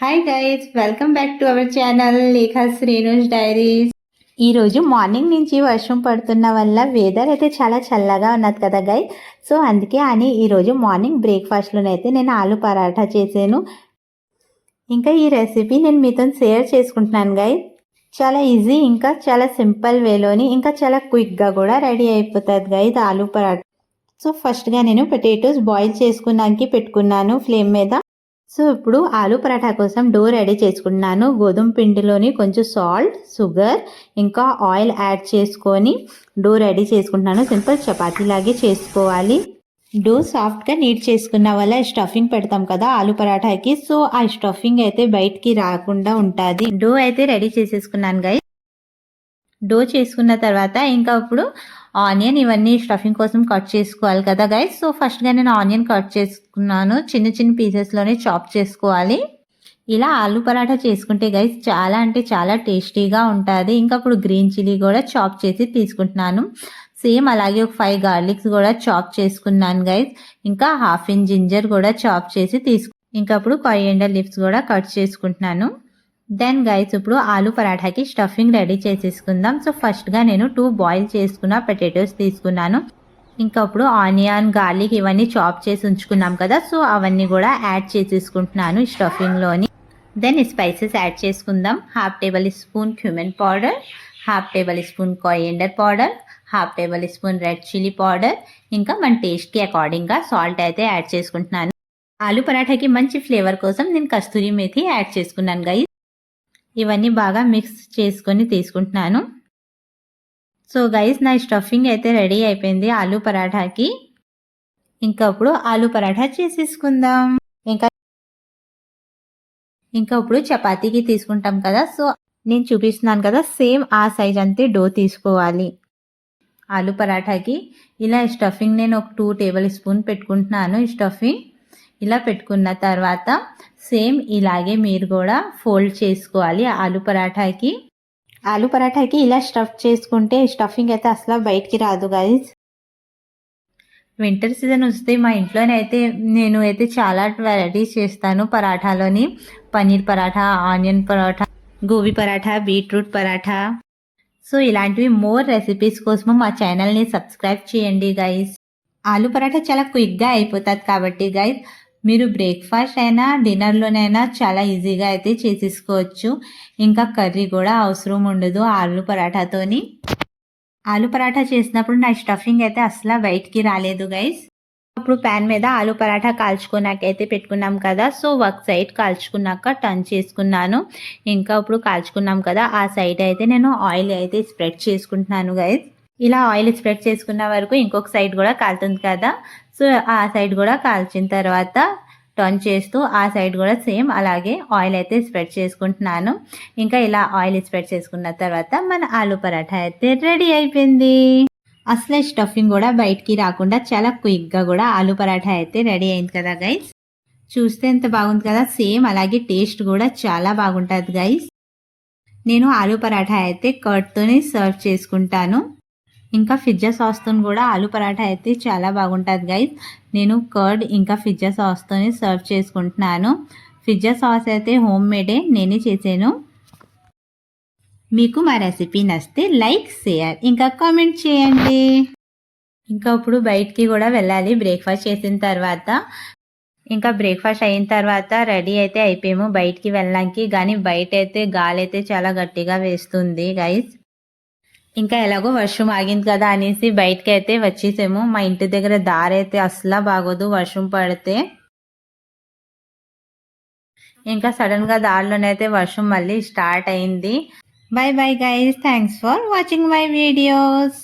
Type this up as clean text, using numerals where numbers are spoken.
Hi guys, welcome back to our channel Lekha Srinush diaries. ఈరోజు morning నుంచి వర్షం పడుతున్న వల్ల వెదర్ అయితే చాలా చల్లగా ఉన్నది కదా గైస్. సో అందుకే అని ఈరోజు మార్నింగ్ బ్రేక్ఫాస్ట్లోనైతే నేను ఆలు పరాఠా చేశాను. ఇంకా ఈ రెసిపీ నేను మీతో షేర్ చేసుకుంటున్నాను గైస్. చాలా ఈజీ, ఇంకా చాలా సింపుల్ వేలోని, ఇంకా చాలా క్విక్గా కూడా రెడీ అయిపోతుంది గైస్ ఆలు పరాఠా. సో ఫస్ట్గా నేను పొటాటోస్ బాయిల్ చేసుకున్నానికి పెట్టుకున్నాను ఫ్లేమ్ మీద. సో ఇప్పుడు ఆలు పరాఠా కోసం డో రెడీ చేసుకుంటున్నాను. గోధుమ పిండిలోని కొంచెం సాల్ట్, షుగర్ ఇంకా ఆయిల్ యాడ్ చేసుకొని డో రెడీ చేసుకుంటున్నాను. సింపుల్ చపాతీ లాగే చేసుకోవాలి. డో సాఫ్ట్గా నీట్ చేసుకున్న వల్ల స్టఫింగ్ పెడతాం కదా ఆలు పరాఠాకి. సో ఆ స్టఫింగ్ అయితే బయటికి రాకుండా ఉంటుంది. డో అయితే రెడీ చేసేసుకున్నాను గైస్. డో చేసుకున్న తర్వాత ఇంకా ఇప్పుడు ఆనియన్ ఇవన్నీ స్టఫింగ్ కోసం కట్ చేసుకోవాలి కదా గైస్. సో ఫస్ట్గా నేను ఆనియన్ కట్ చేసుకున్నాను. చిన్న చిన్న పీసెస్లోనే చాప్ చేసుకోవాలి. ఇలా ఆలు పరాఠా చేసుకుంటే గైస్ చాలా అంటే చాలా టేస్టీగా ఉంటుంది. ఇంకా ఇప్పుడు గ్రీన్ చిల్లీ కూడా చాప్ చేసి తీసుకుంటున్నాను. సేమ్ అలాగే ఒక 5 గార్లిక్స్ కూడా చాప్ చేసుకున్నాను గైస్. ఇంకా ½ ఇంచ్ జింజర్ కూడా చాప్ చేసి ఇంకా ఇప్పుడు కొరియాండర్ లీవ్స్ కూడా కట్ చేసుకుంటున్నాను. దెన్ గైస్ ఇప్పుడు ఆలు పరాఠాకి స్టఫింగ్ రెడీ చేసేసుకుందాం. సో ఫస్ట్గా నేను 2 బాయిల్ చేసుకున్న పొటాటోస్ తీసుకున్నాను. ఇంకా ఇప్పుడు ఆనియన్, గార్లిక్ ఇవన్నీ చాప్ చేసి ఉంచుకున్నాం కదా. సో అవన్నీ కూడా యాడ్ చేసేసుకుంటున్నాను స్టఫింగ్లోని. దెన్ స్పైసెస్ యాడ్ చేసుకుందాం. ½ table spoon cumin powder, ½ table spoon coriander powder, ½ table spoon red chilli powder, ఇంకా మన టేస్ట్కి అకార్డింగ్గా సాల్ట్ అయితే యాడ్ చేసుకుంటున్నాను. ఆలు పరాఠాకి మంచి ఫ్లేవర్ కోసం నేను కస్తూరి మేథి యాడ్ చేసుకున్నాను గైస్. ఇవన్నీ బాగా మిక్స్ చేసుకొని తీసుకుంటున్నాను. సో గైస్ నా స్టఫింగ్ అయితే రెడీ అయిపోయింది ఆలు పరాఠాకి. ఇంకా ఇప్పుడు ఆలు పరాఠా చేసేసుకుందాం. ఇంకా ఇప్పుడు చపాతీకి తీసుకుంటాం కదా. సో నేను చూపిస్తున్నాను కదా, సేమ్ ఆ సైజ్ అంతే డో తీసుకోవాలి ఆలు పరాఠాకి. ఇలా స్టఫింగ్ నేను ఒక 2 టేబుల్ స్పూన్ పెట్టుకుంటున్నాను. స్టఫింగ్ ఇలా పెట్టుకున్న తర్వాత సేమ్ ఇలాగే మీరు కూడా ఫోల్డ్ చేసుకోవాలి ఆలు పరాఠాకి. ఆలు పరాఠాకి ఇలా స్టఫ్ చేసుకుంటే స్టఫింగ్ అయితే అసలు బయటికి రాదు గైస్. వింటర్ సీజన్ వస్తే మా ఇంట్లోనే అయితే నేను అయితే చాలా వెరైటీస్ చేస్తాను పరాఠాలోని. Paneer paratha, onion paratha, gobi paratha, beetroot paratha. So ఇలాంటివి మోర్ రెసిపీస్ కోసం మా ఛానల్ని సబ్స్క్రైబ్ చేయండి గైస్. ఆలు పరాఠా చాలా క్విక్గా అయిపోతుంది కాబట్టి గైస్ మీరు బ్రేక్ఫాస్ట్ అయినా డిన్నర్లోనైనా చాలా ఈజీగా అయితే చేసేసుకోవచ్చు. ఇంకా కర్రీ కూడా అవసరం ఉండదు ఆలు పరాఠాతోని. ఆలు పరాఠా చేసినప్పుడు నా స్టఫింగ్ అయితే అసలు బయటికి రాలేదు గైస్. ఇప్పుడు ప్యాన్ మీద ఆలు పరాఠా కాల్చుకున్నాకైతే పెట్టుకున్నాం కదా. సో ఒక సైడ్ కాల్చుకున్నాక టర్న్ చేసుకున్నాను. ఇంకా ఇప్పుడు కాల్చుకున్నాం కదా, ఆ సైడ్ అయితే నేను ఆయిల్ అయితే స్ప్రెడ్ చేసుకుంటున్నాను గైస్. ఇలా ఆయిల్ స్ప్రెడ్ చేసుకున్న వరకు ఇంకొక సైడ్ కూడా కాలుతుంది కదా. సో ఆ సైడ్ కూడా కాల్చిన తర్వాత టర్న్ చేస్తూ ఆ సైడ్ కూడా సేమ్ అలాగే ఆయిల్ అయితే స్ప్రెడ్ చేసుకుంటున్నాను. ఇంకా ఇలా ఆయిల్ స్ప్రెడ్ చేసుకున్న తర్వాత మన ఆలు పరాఠా అయితే రెడీ అయిపోయింది. అసలే స్టఫింగ్ కూడా బయటికి రాకుండా చాలా క్విక్గా కూడా ఆలు పరాఠా అయితే రెడీ అయింది కదా గైస్. చూస్తే ఎంత బాగుంది కదా. సేమ్ అలాగే టేస్ట్ కూడా చాలా బాగుంటుంది గైస్. నేను ఆలు పరాఠా అయితే కర్డ్తోనే సర్వ్ చేసుకుంటాను. ఇంకా పిజ్జా సాస్తో కూడా ఆలు పరాఠా అయితే చాలా బాగుంటుంది గైస్. నేను కర్డ్ ఇంకా పిజ్జా సాస్తో సర్వ్ చేసుకుంటున్నాను. పిజ్జా సాస్ అయితే హోమ్ మేడే, నేనే చేసాను. మీకు మా రెసిపీ నచ్చితే లైక్, షేర్ ఇంకా కామెంట్ చేయండి. ఇంకా ఇప్పుడు బయటికి కూడా వెళ్ళాలి బ్రేక్ఫాస్ట్ చేసిన తర్వాత. ఇంకా బ్రేక్ఫాస్ట్ అయిన తర్వాత రెడీ అయితే అయిపోయాము బయటికి వెళ్ళడానికి. కానీ బయట అయితే గాలి అయితే చాలా గట్టిగా వేస్తుంది గైస్. ఇంకా ఎలాగో వర్షం ఆగింది కదా అనేసి బయటకి అయితే వచ్చేసాము. మా ఇంటి దగ్గర దారి అయితే అసలు బాగోదు వర్షం పడితే. ఇంకా సడన్గా దారిలోనైతే వర్షం మళ్ళీ స్టార్ట్ అయింది. By bye guys, thanks for watching my videos.